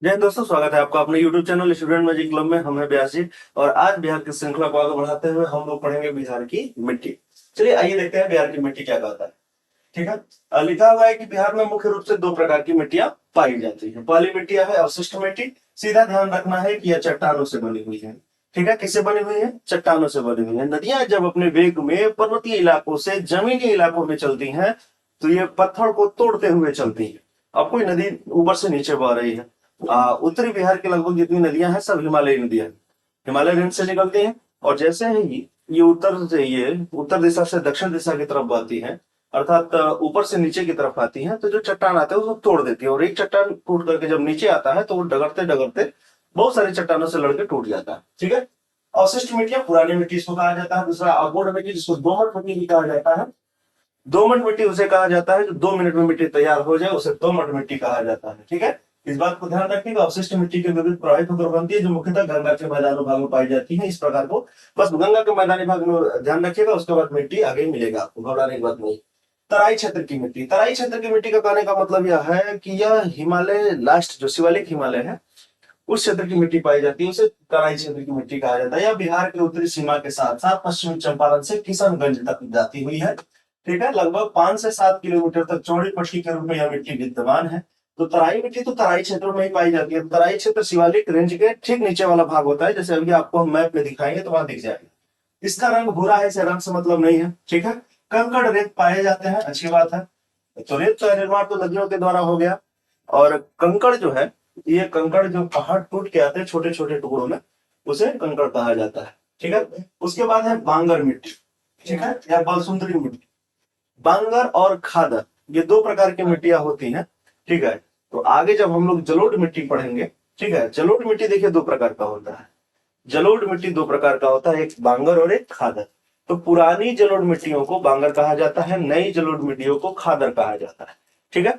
जय हिंद दोस्तों, स्वागत है आपका अपने YouTube channel student magic club में। हम है व्यास जी और आज बिहार की श्रृंखला को आगे बढ़ाते हुए हम लोग पढ़ेंगे बिहार की मिट्टी। चलिए आइए देखते हैं बिहार की मिट्टी क्या कहता है। ठीक है। लिखा हुआ है कि बिहार में मुख्य रूप से दो प्रकार की मिट्टियां पाई जाती हैं। पहली मिट्टी है अवशिष्ट मिट्टी। सीधा ध्यान रखना है कि यह चट्टानों से बनी हुई है। ठीक है, किससे बनी हुई है? चट्टानों से बनी हुई है। नदियां जब अपने वेग में पर्वतीय इलाकों से जमीनी इलाकों में चलती हैं तो ये पत्थर को तोड़ते हुए चलती है। अब कोई नदी ऊपर से नीचे बह रही है। उत्तरी बिहार के लगभग जितनी नदियां हैं सब हिमालयी नदियां हैं। हिमालय रेंज से निकलती हैं और जैसे ही ये उत्तर दिशा से दक्षिण दिशा की तरफ बहती है, अर्थात ऊपर से नीचे की तरफ आती है, तो जो चट्टान आते हैं उसको तोड़ देती है और एक चट्टान टूट करके जब नीचे आता है तो वो डगरते डगरते बहुत सारी चट्टानों से लड़के टूट जाता है। ठीक है। अवशिष्ट मिट्टियां पुरानी मिट्टी इसको कहा जाता है। दूसरा अवगुण मिट्टी जिसको दोमट मिट्टी भी कहा जाता है। दोमट मिट्टी उसे कहा जाता है जो 2 मिनट में मिट्टी तैयार हो जाए उसे दोमट मिट्टी कहा जाता है। ठीक है। इस बात को ध्यान रखिएगा, अवशिष्ट मिट्टी के विविध प्रवाहित होकर बनती है जो मुख्यतः गंगा के मैदानी भाग में पाई जाती है। इस प्रकार को बस गंगा के मैदानी भाग में ध्यान रखिएगा, उसके बाद मिट्टी आगे मिलेगा, आपको घबराने की बात नहीं। तराई क्षेत्र की मिट्टी। तराई क्षेत्र की मिट्टी का कहने का मतलब यह है कि यह हिमालय लास्ट जो शिवालिक हिमालय है उस क्षेत्र की मिट्टी पाई जाती है, उसे तराई क्षेत्र की मिट्टी कहा जाता है। यह बिहार के उत्तरी सीमा के साथ साथ पश्चिमी चंपारण से किशनगंज तक जाती हुई है। ठीक है। लगभग 5 से 7 किलोमीटर तक चौड़ी पट्टी के रूप में यह मिट्टी विद्यमान है। तो तराई मिट्टी तो तराई क्षेत्रों में ही पाई जाती है। तराई क्षेत्र शिवालिक रेंज के ठीक नीचे वाला भाग होता है, जैसे अभी आपको हम मैप में दिखाएंगे तो वहां दिख जाएगा। इसका रंग भूरा है, इसे रंग से मतलब नहीं है। ठीक है। कंकड़ रेत पाए जाते हैं, अच्छी बात है। तो रेत का निर्माण तो नदियों के द्वारा हो गया। और कंकड़ जो है, ये कंकड़ जो पहाड़ टूट के आते हैं छोटे छोटे टुकड़ों में, उसे कंकड़ कहा जाता है। ठीक है। उसके बाद है बांगर मिट्टी। ठीक है, या बलसुंदरी मिट्टी। बांगर और खादर, ये दो प्रकार की मिट्टियां होती हैं। ठीक है। तो आगे जब हम लोग जलोढ़ मिट्टी पढ़ेंगे, ठीक है, जलोढ़ मिट्टी देखिए दो प्रकार का होता है। जलोढ़ मिट्टी दो प्रकार का होता है, एक बांगर और एक खादर। तो पुरानी जलोढ़ मिट्टियों को बांगर कहा जाता है, नई जलोढ़ मिट्टियों को खादर कहा जाता है। ठीक है।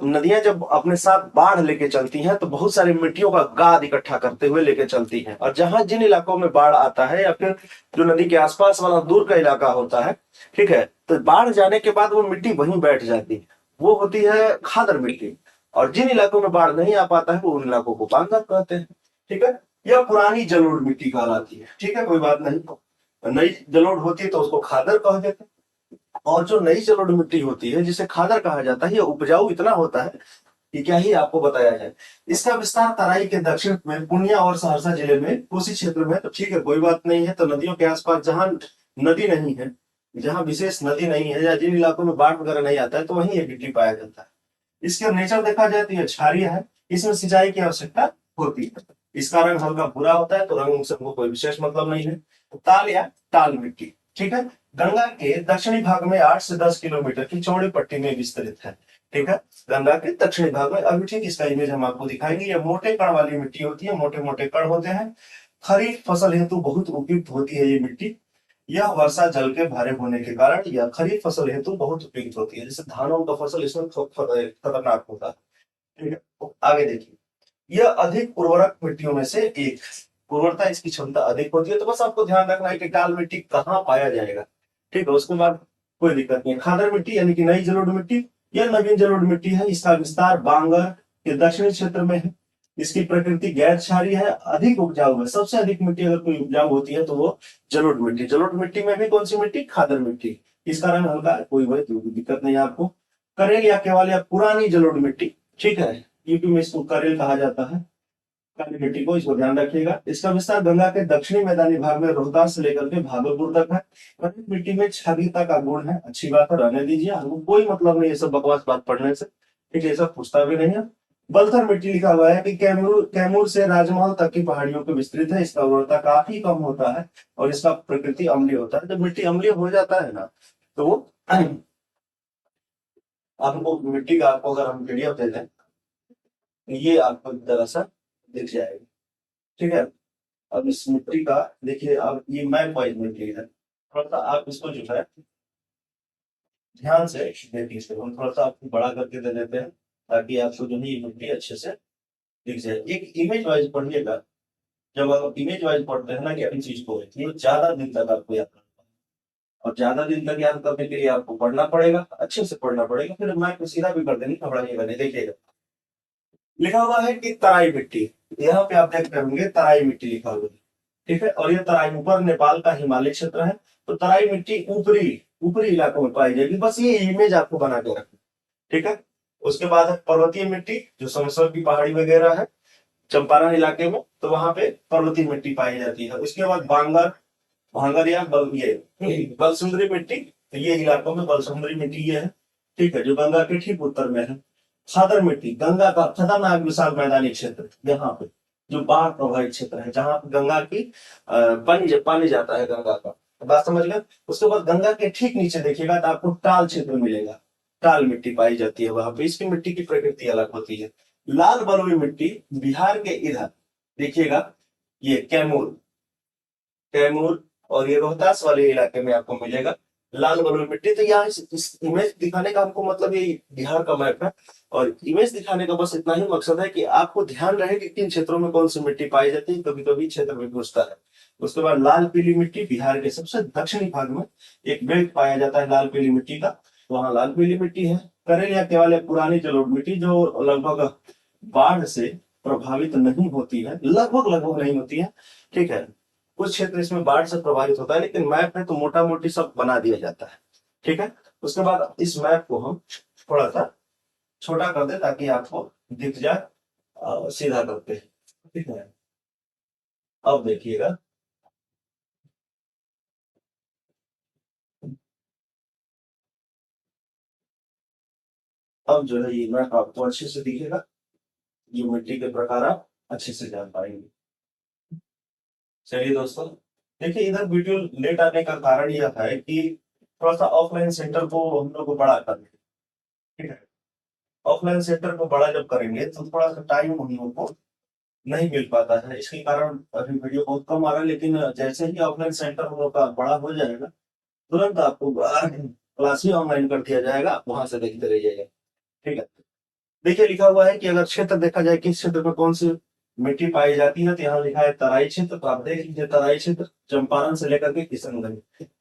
नदियां जब अपने साथ बाढ़ लेके चलती हैं तो बहुत सारी मिट्टियों का गाद इकट्ठा करते हुए लेके चलती हैं, और जहां जिन इलाकों में बाढ़ आता है या फिर जो नदी के आसपास वाला दूर का इलाका होता है, ठीक है, तो बाढ़ जाने के बाद वो मिट्टी वहीं बैठ जाती है, वो होती है खादर मिट्टी। और जिन इलाकों में बाढ़ नहीं आ पाता है वो उन इलाकों को बांगर कहते हैं। ठीक है। यह पुरानी जलोढ़ मिट्टी कहलाती है। ठीक है, कोई बात नहीं। नई जलोढ़ होती है तो उसको खादर कह देते हैं। और जो नई जलोढ़ मिट्टी होती है जिसे खादर कहा जाता है, ये उपजाऊ इतना होता है कि क्या ही आपको बताया जाए। इसका विस्तार तराई के दक्षिण में पूर्णिया और सहरसा जिले में कोसी क्षेत्र में। तो ठीक है, कोई बात नहीं है। तो नदियों के आसपास जहां नदी नहीं है, जहां विशेष नदी नहीं है या जिन इलाकों में बाढ़ वगैरह नहीं आता है, तो वहीं ये मिट्टी पाया जाता है। इसका नेचर देखा जाए तो ये क्षारीय है, इसमें सिंचाई की आवश्यकता होती है। इसका रंग हल्का भूरा होता है, तो रंग से हमको कोई विशेष मतलब नहीं है। तो ताल या टाल मिट्टी। ठीक है। गंगा के दक्षिणी भाग में 8 से 10 किलोमीटर की चौड़ी पट्टी में विस्तरित है। ठीक है। गंगा के दक्षिणी भाग में, अभी ठीक इसका इमेज हम आपको दिखाएंगे। ये मोटे कण वाली मिट्टी होती है, मोटे मोटे कण होते हैं। खरीफ फसल हेतु बहुत उपयुक्त होती है ये मिट्टी। यह वर्षा जल के भरे होने के कारण यह खरीफ फसल हेतु बहुत उपयुक्त होती है। जैसे धानों का फसल इसमें खतरनाक होता है। ठीक है, तो आगे देखिए। यह अधिक उर्वरक मिट्टियों में से एक है। उर्वरता इसकी क्षमता अधिक होती है। तो बस आपको ध्यान रखना है कि काल मिट्टी कहाँ पाया जाएगा। ठीक है, उसके बाद कोई दिक्कत नहीं है। खादर मिट्टी यानी कि नई जलोढ़ मिट्टी, यह नवीन जलोढ़ मिट्टी है। इसका विस्तार बांगर के दक्षिणी क्षेत्र में है। इसकी प्रकृति गैर क्षारीय है, अधिक उपजाऊ है। सबसे अधिक मिट्टी अगर कोई उपजाऊ होती है तो वो जलोढ़ मिट्टी। जलोढ़ मिट्टी में भी कौन सी मिट्टी? खादर मिट्टी। इसका रंग हल्का है, कोई दिक्कत नहीं है आपको। करेल या केवल या पुरानी जलोढ़ मिट्टी। ठीक है, यूपी में इसको करेल कहा जाता है, काली मिट्टी को, इसको ध्यान रखिएगा। इसका विस्तार गंगा के दक्षिणी मैदानी भाग में रोहतास से लेकर के भागलपुर तक है। करेल मिट्टी में क्षारीयता का गुण है, अच्छी बात है, रहने दीजिए, हमको कोई मतलब नहीं ये सब बकवास बात पढ़ने से। ठीक है, ये सब पूछता भी नहीं है। बलथर मिट्टी लिखा हुआ है कि कैमूर से राजमहल तक की पहाड़ियों पे विस्तृत है। इसका उर्वरता काफी कम होता है और इसका प्रकृति अम्लीय होता है। जब मिट्टी अम्लीय हो जाता है ना, तो वो आपको मिट्टी का, आपको अगर हम पीडीएफ दे दें, ये आपको जरा सा दिख जाएगा। ठीक है। अब इस मिट्टी का देखिए, अब ये मैप वाइज मिट्टी है, थोड़ा सा आप इसको जो है ध्यान से देखिए। इसको हम थोड़ा सा आपको बड़ा करके दे देते हैं ताकि आपको जो है ये मिट्टी अच्छे से दिख जाए। एक इमेज वाइज पढ़िएगा। जब आप इमेज वाइज पढ़ते हैं ना कि अपनी चीज को, ये ज्यादा दिन तक आपको याद रखना है। और ज्यादा दिन तक याद करने के लिए आपको पढ़ना पड़ेगा, अच्छे से पढ़ना पड़ेगा। फिर मैप को सीधा भी कर देंगे, घबराइएगा नहीं, देखिएगा। लिखा हुआ है कि तराई मिट्टी, यहाँ पे आप देख रहे होंगे तराई मिट्टी लिखा हुआ है, ठीक है। और ये तराई ऊपर नेपाल का हिमालय क्षेत्र है, तो तराई मिट्टी ऊपरी ऊपरी इलाकों में पाई जाएगी। बस ये इमेज आपको बना के रखना, ठीक है। उसके बाद है पर्वतीय मिट्टी, जो समसर की पहाड़ी वगैरह है चंपारण इलाके में, तो वहां पे पर्वतीय मिट्टी पाई जाती है। उसके बाद बांगर, भांगर या ये बलसुंदरी मिट्टी, तो ये इलाकों में बलसुंदरी मिट्टी ये है, ठीक है, जो गंगा के ठीक उत्तर में है। खादर मिट्टी, गंगा का खतरनाक विशाल मैदानी क्षेत्र, यहाँ पे जो बाढ़ प्रभावित क्षेत्र है, जहां पे गंगा की पानी पानी जाता है गंगा का, बात समझ गए। उसके बाद गंगा के ठीक नीचे देखिएगा तो आपको टाल क्षेत्र मिलेगा, टाल मिट्टी पाई जाती है वहां पे। इसकी मिट्टी की प्रकृति अलग होती है। लाल बलुई मिट्टी बिहार के इधर देखिएगा, ये कैमूर, कैमूर और ये रोहतास वाले इलाके में आपको मिलेगा लाल बलुई मिट्टी। तो यहाँ इस इमेज दिखाने का हमको मतलब ये बिहार का मैप है, और इमेज दिखाने का बस इतना ही मकसद है कि आपको ध्यान रहे कि किन क्षेत्रों में कौन सी मिट्टी पाई जाती है, कभी कभी क्षेत्र में पूछता है। उसके बाद लाल पीली मिट्टी, बिहार के सबसे दक्षिणी भाग में एक बेल्ट पाया जाता है लाल पीली मिट्टी का, तो वहाँ लाल पीली मिट्टी है। करेल या केवल पुरानी जलोढ़ मिट्टी, जो लगभग बाढ़ से प्रभावित नहीं होती है, लगभग लगभग नहीं होती है, ठीक है। कुछ क्षेत्र इसमें बाढ़ से प्रभावित होता है, लेकिन मैप में तो मोटा मोटी सब बना दिया जाता है, ठीक है। उसके बाद इस मैप को हम थोड़ा सा छोटा कर दे ताकि आपको दिख जाए सीधा करके, ठीक है। अब देखिएगा, अब जो है ये मैप आपको अच्छे से दिखेगा, ये मिट्टी के प्रकार आप अच्छे से जान पाएंगे। चलिए दोस्तों, देखिए इधर वीडियो लेट आने का कारण यह है कि थोड़ा सा ऑफलाइन सेंटर को हम लोग को बड़ा करना है, ठीक है। ऑफलाइन सेंटर को बड़ा जब करेंगे तो थोड़ा सा टाइम हम लोग को नहीं मिल पाता है, इसके कारण अभी वीडियो बहुत कम आ रहा है। लेकिन जैसे ही ऑफलाइन सेंटर हम लोग का बड़ा हो जाएगा, तुरंत आपको क्लास ही ऑनलाइन कर दिया जाएगा, आप वहां से देखते रहिएगा, ठीक है। देखिए लिखा हुआ है कि अगर क्षेत्र देखा जाए किस क्षेत्र में कौन सी मिट्टी पाई जाती है, तो यहाँ लिखा है तराई क्षेत्र, तो आप देख लीजिए तराई क्षेत्र चंपारण से लेकर के किशनगंज,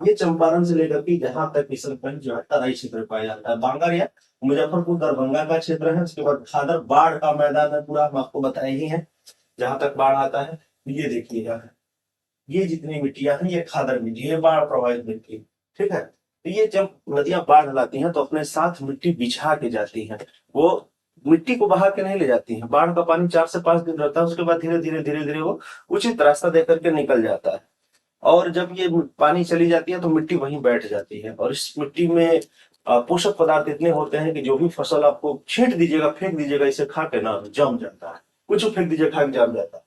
ये चंपारण से लेकर के यहाँ तक किशनगंज जो है तराई क्षेत्र में पाया जाता है। बांगर या मुजफ्फरपुर दरभंगा का क्षेत्र है। उसके बाद खादर बाढ़ का मैदान है पूरा, हम आपको बताए ही है, जहां तक बाढ़ आता है। ये देखिएगा, ये जितनी मिट्टियां हैं ये खादर मिट्टी, ये बाढ़ प्रभावित मिट्टी, ठीक है। तो ये जब नदियां बाढ़ लाती हैं तो अपने साथ मिट्टी बिछा के जाती हैं, वो मिट्टी को बहा के नहीं ले जाती हैं। बाढ़ का पानी 4 से 5 दिन रहता है, उसके बाद धीरे धीरे धीरे धीरे वो उचित रास्ता दे करके निकल जाता है। और जब ये पानी चली जाती है तो मिट्टी वहीं बैठ जाती है, और इस मिट्टी में पोषक पदार्थ इतने होते हैं कि जो भी फसल आपको छींट दीजिएगा, फेंक दीजिएगा, इसे खा के ना जम जाता है, कुछ फेंक दीजिए खा के जम जाता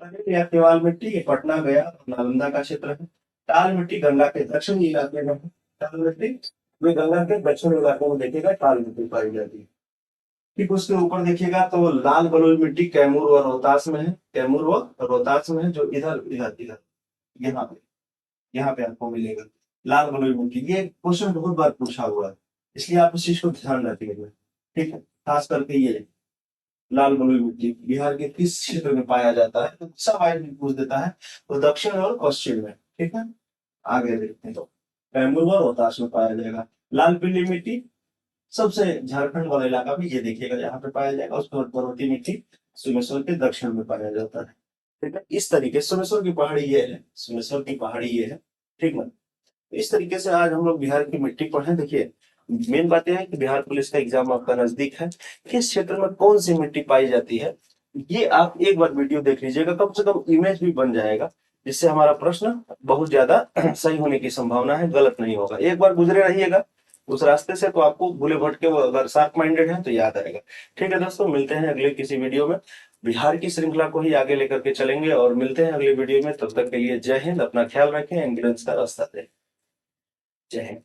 है। या केवाल मिट्टी, ये पटना गया और नालंदा का क्षेत्र है। टाल मिट्टी गंगा के दक्षिणी इलाके में है। टाल मिट्टी में गंगा के दक्षिण इलाकों में देखिएगा टाल मिट्टी पाई जाती है। ठीक उसके ऊपर देखिएगा तो लाल बलुई मिट्टी कैमूर व रोहतास में है, कैमूर व रोहतास में है, जो इधर इधर इधर यहाँ पे आपको मिलेगा लाल बलुई मिट्टी। ये क्वेश्चन बहुत बार पूछा हुआ है, इसलिए आप इस चीज को ध्यान रखिएगा, ठीक है। खास करके ये लाल बलुई मिट्टी बिहार के किस क्षेत्र में पाया जाता है, तो सब आयन भी पूछ देता है, तो दक्षिण और पश्चिम में, ठीक है। आगे देखते हैं तो कैमूर और रोहतास में पाया जाएगा। लाल पीली मिट्टी सबसे झारखंड वाला इलाका भी ये देखिएगा यहाँ पे पाया जाएगा। उसके बाद पर्वतीय मिट्टी सोमेश्वर के दक्षिण में पाया जाता है, ठीक है। इस तरीके से सोमेश्वर की पहाड़ी ये है, सोमेश्वर की पहाड़ी ये है, ठीक है। इस तरीके से आज हम लोग बिहार की मिट्टी पढ़े। देखिए मेन बात यह है कि बिहार पुलिस का एग्जाम आपका नजदीक है, किस क्षेत्र में कौन सी मिट्टी पाई जाती है, ये आप एक बार वीडियो देख लीजिएगा, कम से कम इमेज भी बन जाएगा, जिससे हमारा प्रश्न बहुत ज्यादा सही होने की संभावना है, गलत नहीं होगा। एक बार गुजरे रहिएगा उस रास्ते से तो आपको भूले भटके अगर शार्प माइंडेड है तो याद आएगा। ठीक है दोस्तों, मिलते हैं अगले किसी वीडियो में, बिहार की श्रृंखला को ही आगे लेकर के चलेंगे, और मिलते हैं अगले वीडियो में। तब तक के लिए जय हिंद, अपना ख्याल रखें, एंगुलेंस का रास्ता दें। जय हिंद।